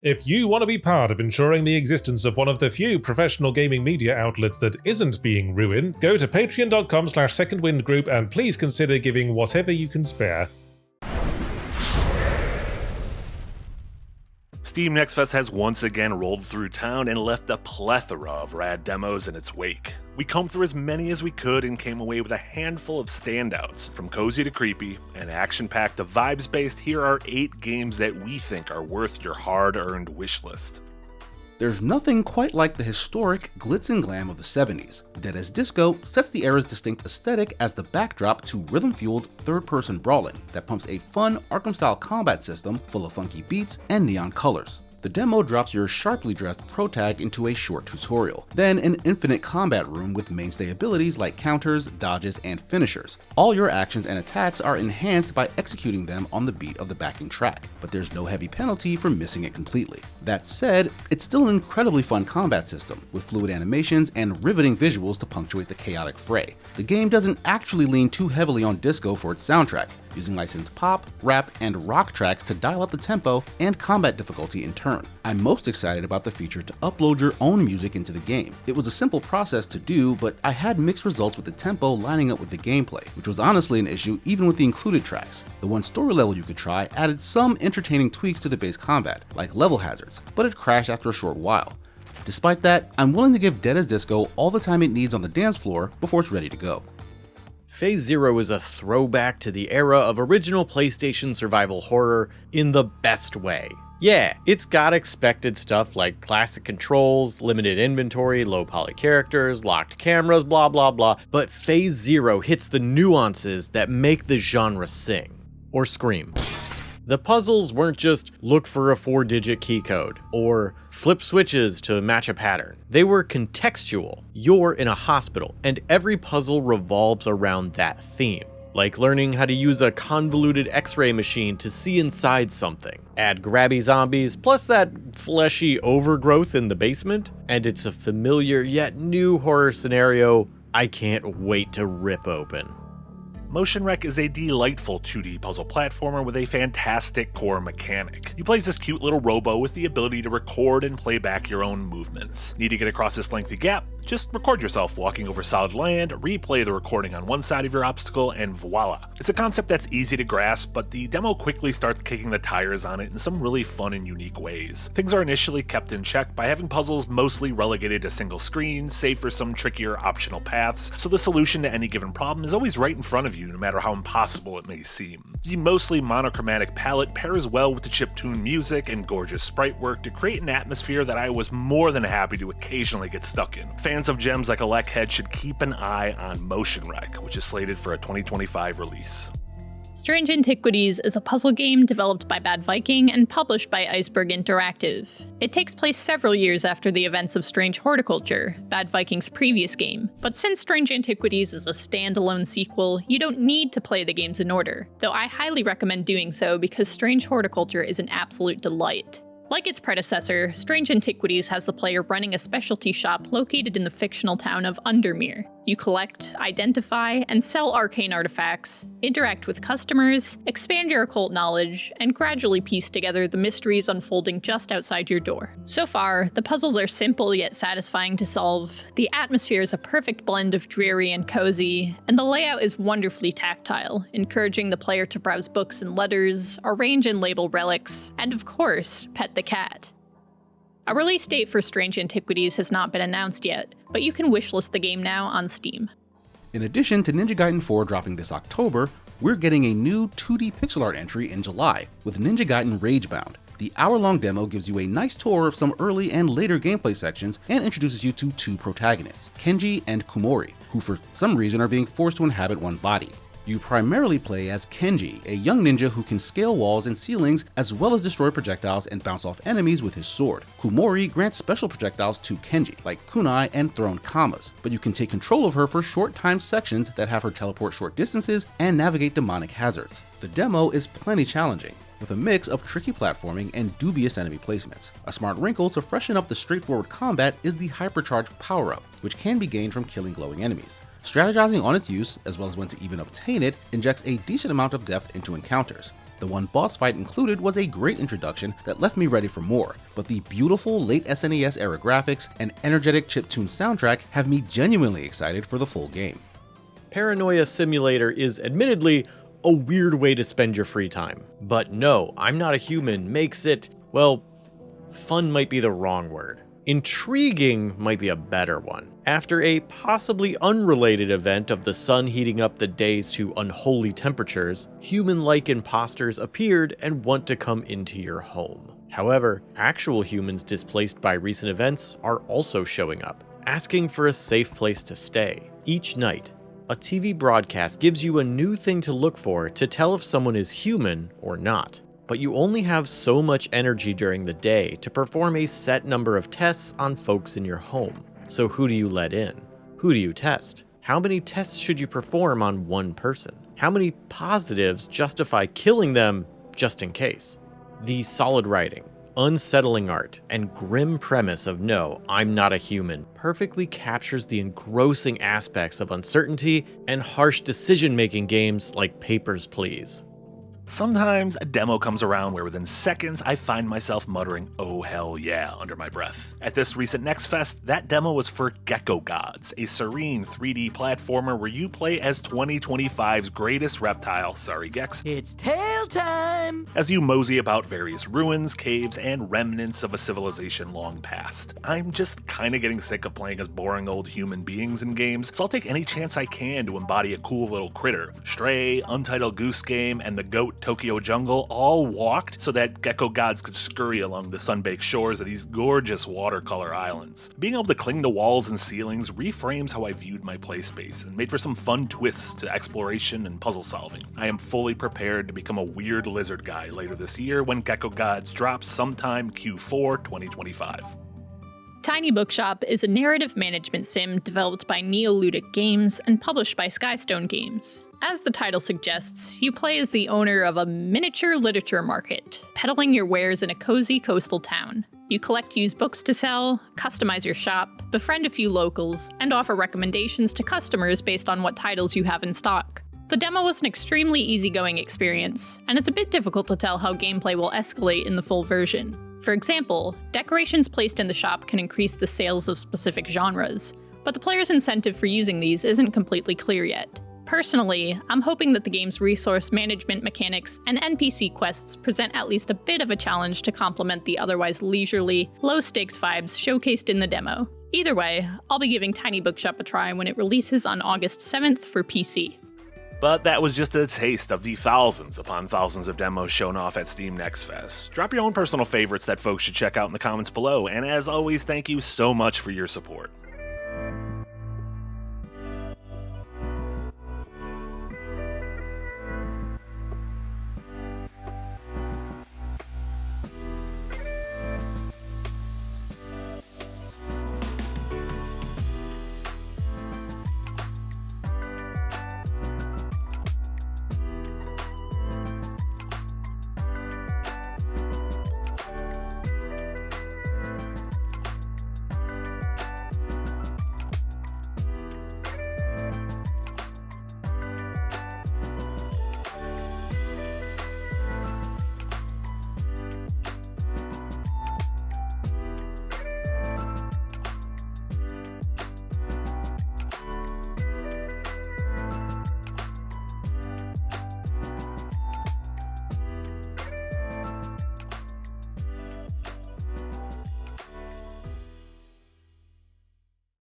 If you want to be part of ensuring the existence of one of the few professional gaming media outlets that isn't being ruined, go to patreon.com/secondwindgroup and please consider giving whatever you can spare. Steam Next Fest has once again rolled through town and left a plethora of rad demos in its wake. We combed through as many as we could and came away with a handful of standouts. From cozy to creepy and action-packed to vibes-based, here are 8 games that we think are worth your hard-earned wishlist. There's nothing quite like the historic glitz and glam of the 70s. Dead as Disco sets the era's distinct aesthetic as the backdrop to rhythm-fueled third-person brawling that pumps a fun Arkham-style combat system full of funky beats and neon colors. The demo drops your sharply dressed protag into a short tutorial, then an infinite combat room with mainstay abilities like counters, dodges, and finishers. All your actions and attacks are enhanced by executing them on the beat of the backing track, but there's no heavy penalty for missing it completely. That said, it's still an incredibly fun combat system, with fluid animations and riveting visuals to punctuate the chaotic fray. The game doesn't actually lean too heavily on disco for its soundtrack, using licensed pop, rap, and rock tracks to dial up the tempo and combat difficulty in turn. I'm most excited about the feature to upload your own music into the game. It was a simple process to do, but I had mixed results with the tempo lining up with the gameplay, which was honestly an issue even with the included tracks. The one story level you could try added some entertaining tweaks to the base combat, like level hazards, but it crashed after a short while. Despite that, I'm willing to give Dead as Disco all the time it needs on the dance floor before it's ready to go. Phase Zero is a throwback to the era of original PlayStation survival horror in the best way. Yeah, it's got expected stuff like classic controls, limited inventory, low poly characters, locked cameras, blah blah blah, but Phase Zero hits the nuances that make the genre sing, or scream. The puzzles weren't just look for a 4-digit key code, or flip switches to match a pattern. They were contextual. You're in a hospital, and every puzzle revolves around that theme. Like learning how to use a convoluted X-ray machine to see inside something. Add grabby zombies, plus that fleshy overgrowth in the basement, and it's a familiar yet new horror scenario I can't wait to rip open. Motion Wreck is a delightful 2D puzzle platformer with a fantastic core mechanic. You play as this cute little robo with the ability to record and play back your own movements. Need to get across this lengthy gap? Just record yourself walking over solid land, replay the recording on one side of your obstacle, and voila. It's a concept that's easy to grasp, but the demo quickly starts kicking the tires on it in some really fun and unique ways. Things are initially kept in check by having puzzles mostly relegated to single screens, save for some trickier optional paths, so the solution to any given problem is always right in front of you, no matter how impossible it may seem. The mostly monochromatic palette pairs well with the chiptune music and gorgeous sprite work to create an atmosphere that I was more than happy to occasionally get stuck in. Fans of gems like Head should keep an eye on Motion Wreck, which is slated for a 2025 release. Strange Antiquities is a puzzle game developed by Bad Viking and published by Iceberg Interactive. It takes place several years after the events of Strange Horticulture, Bad Viking's previous game, but since Strange Antiquities is a standalone sequel, you don't need to play the games in order, though I highly recommend doing so because Strange Horticulture is an absolute delight. Like its predecessor, Strange Antiquities has the player running a specialty shop located in the fictional town of Undermere. You collect, identify, and sell arcane artifacts, interact with customers, expand your occult knowledge, and gradually piece together the mysteries unfolding just outside your door. So far, the puzzles are simple yet satisfying to solve, the atmosphere is a perfect blend of dreary and cozy, and the layout is wonderfully tactile, encouraging the player to browse books and letters, arrange and label relics, and of course, pet the cat. A release date for Strange Antiquities has not been announced yet, but you can wishlist the game now on Steam. In addition to Ninja Gaiden 4 dropping this October, we're getting a new 2D pixel art entry in July with Ninja Gaiden Ragebound. The hour-long demo gives you a nice tour of some early and later gameplay sections and introduces you to 2 protagonists, Kenji and Kumori, who for some reason are being forced to inhabit one body. You primarily play as Kenji, a young ninja who can scale walls and ceilings as well as destroy projectiles and bounce off enemies with his sword. Kumori grants special projectiles to Kenji, like kunai and thrown kamas, but you can take control of her for short-timed sections that have her teleport short distances and navigate demonic hazards. The demo is plenty challenging, with a mix of tricky platforming and dubious enemy placements. A smart wrinkle to freshen up the straightforward combat is the hypercharged power-up, which can be gained from killing glowing enemies. Strategizing on its use, as well as when to even obtain it, injects a decent amount of depth into encounters. The one boss fight included was a great introduction that left me ready for more, but the beautiful late SNES era graphics and energetic chiptune soundtrack have me genuinely excited for the full game. Paranoia Simulator is admittedly a weird way to spend your free time. But no, I'm Not a Human makes it, well, fun might be the wrong word. Intriguing might be a better one. After a possibly unrelated event of the sun heating up the days to unholy temperatures, human-like imposters appeared and want to come into your home. However, actual humans displaced by recent events are also showing up, asking for a safe place to stay. Each night, a TV broadcast gives you a new thing to look for to tell if someone is human or not. But you only have so much energy during the day to perform a set number of tests on folks in your home. So who do you let in? Who do you test? How many tests should you perform on one person? How many positives justify killing them just in case? The solid writing, unsettling art, and grim premise of No, I'm Not a Human perfectly captures the engrossing aspects of uncertainty and harsh decision-making games like Papers, Please. Sometimes a demo comes around where within seconds I find myself muttering, "Oh hell yeah," under my breath. At this recent Next Fest, that demo was for Gecko Gods, a serene 3D platformer where you play as 2025's greatest reptile, sorry Gex. It's tail time! As you mosey about various ruins, caves, and remnants of a civilization long past. I'm just kinda getting sick of playing as boring old human beings in games, so I'll take any chance I can to embody a cool little critter. Stray, Untitled Goose Game, and the Goat Tokyo Jungle all walked so that Gecko Gods could scurry along the sun-baked shores of these gorgeous watercolor islands. Being able to cling to walls and ceilings reframes how I viewed my play space and made for some fun twists to exploration and puzzle solving. I am fully prepared to become a weird lizard guy later this year when Gecko Gods drops sometime Q4 2025. Tiny Bookshop is a narrative management sim developed by Neoludic Games and published by Skystone Games. As the title suggests, you play as the owner of a miniature literature market, peddling your wares in a cozy coastal town. You collect used books to sell, customize your shop, befriend a few locals, and offer recommendations to customers based on what titles you have in stock. The demo was an extremely easygoing experience, and it's a bit difficult to tell how gameplay will escalate in the full version. For example, decorations placed in the shop can increase the sales of specific genres, but the player's incentive for using these isn't completely clear yet. Personally, I'm hoping that the game's resource management mechanics and NPC quests present at least a bit of a challenge to complement the otherwise leisurely, low-stakes vibes showcased in the demo. Either way, I'll be giving Tiny Bookshop a try when it releases on August 7th for PC. But that was just a taste of the thousands upon thousands of demos shown off at Steam Next Fest. Drop your own personal favorites that folks should check out in the comments below, and as always, thank you so much for your support.